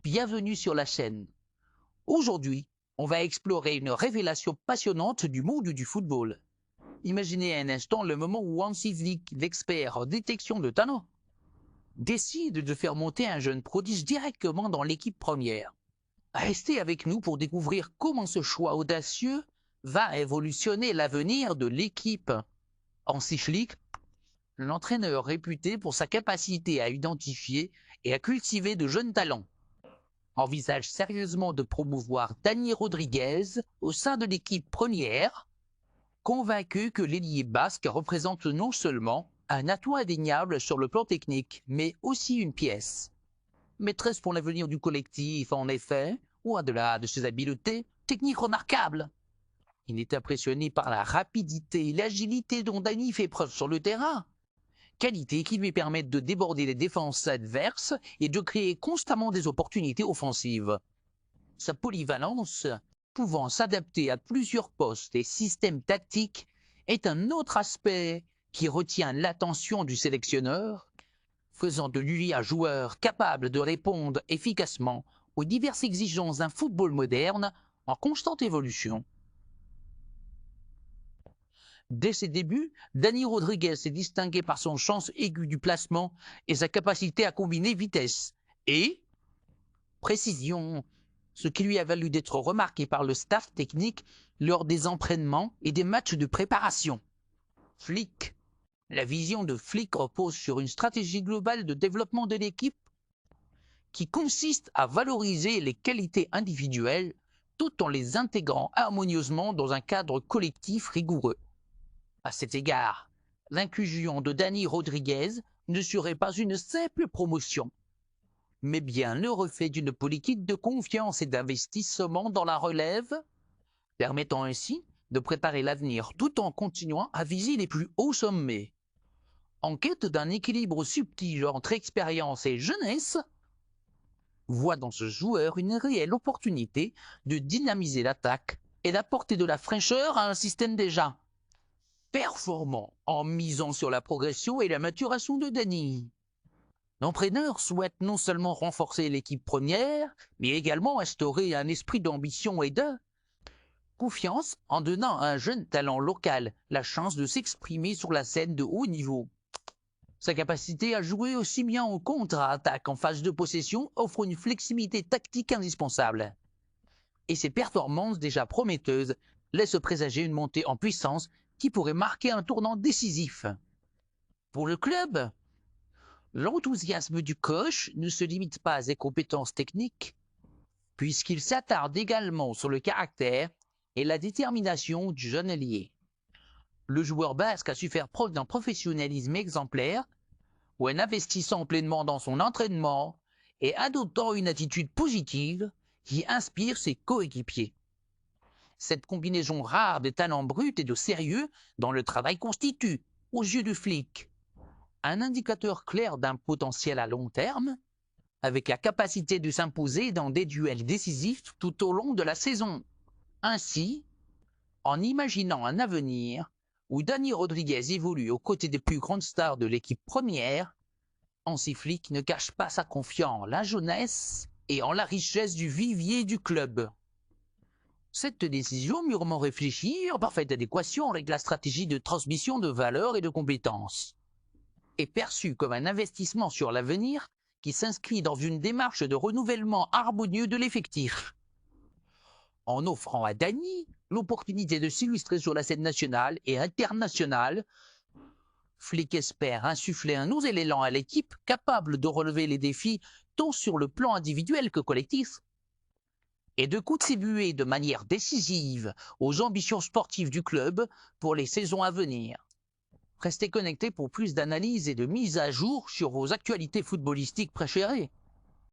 Bienvenue sur la chaîne. Aujourd'hui, on va explorer une révélation passionnante du monde du football. Imaginez un instant le moment où Hansi Flick, l'expert en détection de talent, décide de faire monter un jeune prodige directement dans l'équipe première. Restez avec nous pour découvrir comment ce choix audacieux va révolutionner l'avenir de l'équipe. Hansi Flick, l'entraîneur réputé pour sa capacité à identifier et à cultiver de jeunes talents, envisage sérieusement de promouvoir Dani Rodriguez au sein de l'équipe première, convaincu que l'ailier basque représente non seulement un atout indéniable sur le plan technique, mais aussi une pièce maîtresse pour l'avenir du collectif, en effet, au-delà de ses habiletés techniques remarquables. Il est impressionné par la rapidité et l'agilité dont Dani fait preuve sur le terrain, qualités qui lui permettent de déborder les défenses adverses et de créer constamment des opportunités offensives. Sa polyvalence, pouvant s'adapter à plusieurs postes et systèmes tactiques, est un autre aspect qui retient l'attention du sélectionneur, faisant de lui un joueur capable de répondre efficacement aux diverses exigences d'un football moderne en constante évolution. Dès ses débuts, Dani Rodriguez s'est distingué par son sens aigu du placement et sa capacité à combiner vitesse et précision, ce qui lui a valu d'être remarqué par le staff technique lors des entraînements et des matchs de préparation. Flick. La vision de Flick repose sur une stratégie globale de développement de l'équipe qui consiste à valoriser les qualités individuelles tout en les intégrant harmonieusement dans un cadre collectif rigoureux. À cet égard, l'inclusion de Dani Rodriguez ne serait pas une simple promotion, mais bien le reflet d'une politique de confiance et d'investissement dans la relève, permettant ainsi de préparer l'avenir tout en continuant à viser les plus hauts sommets. En quête d'un équilibre subtil entre expérience et jeunesse, voit dans ce joueur une réelle opportunité de dynamiser l'attaque et d'apporter de la fraîcheur à un système déjà performant en misant sur la progression et la maturation de Dani. L'entraîneur souhaite non seulement renforcer l'équipe première, mais également instaurer un esprit d'ambition et de confiance en donnant à un jeune talent local la chance de s'exprimer sur la scène de haut niveau. Sa capacité à jouer aussi bien en contre-attaque qu'en phase de possession offre une flexibilité tactique indispensable. Et ses performances déjà prometteuses laissent présager une montée en puissance qui pourrait marquer un tournant décisif. Pour le club, l'enthousiasme du coach ne se limite pas à ses compétences techniques, puisqu'il s'attarde également sur le caractère et la détermination du jeune ailier. Le joueur basque a su faire preuve d'un professionnalisme exemplaire, en investissant pleinement dans son entraînement et adoptant une attitude positive qui inspire ses coéquipiers. Cette combinaison rare de talent brut et de sérieux dans le travail constitue, aux yeux du Flick, un indicateur clair d'un potentiel à long terme, avec la capacité de s'imposer dans des duels décisifs tout au long de la saison. Ainsi, en imaginant un avenir où Dani Rodriguez évolue aux côtés des plus grandes stars de l'équipe première, Hansi Flick ne cache pas sa confiance en la jeunesse et en la richesse du vivier du club. Cette décision mûrement réfléchie, en parfaite adéquation avec la stratégie de transmission de valeurs et de compétences, est perçue comme un investissement sur l'avenir qui s'inscrit dans une démarche de renouvellement harmonieux de l'effectif. En offrant à Dani l'opportunité de s'illustrer sur la scène nationale et internationale, Flick espère insuffler un nouvel élan à l'équipe capable de relever les défis tant sur le plan individuel que collectif, et de contribuer de manière décisive aux ambitions sportives du club pour les saisons à venir. Restez connectés pour plus d'analyses et de mise à jour sur vos actualités footballistiques préférées.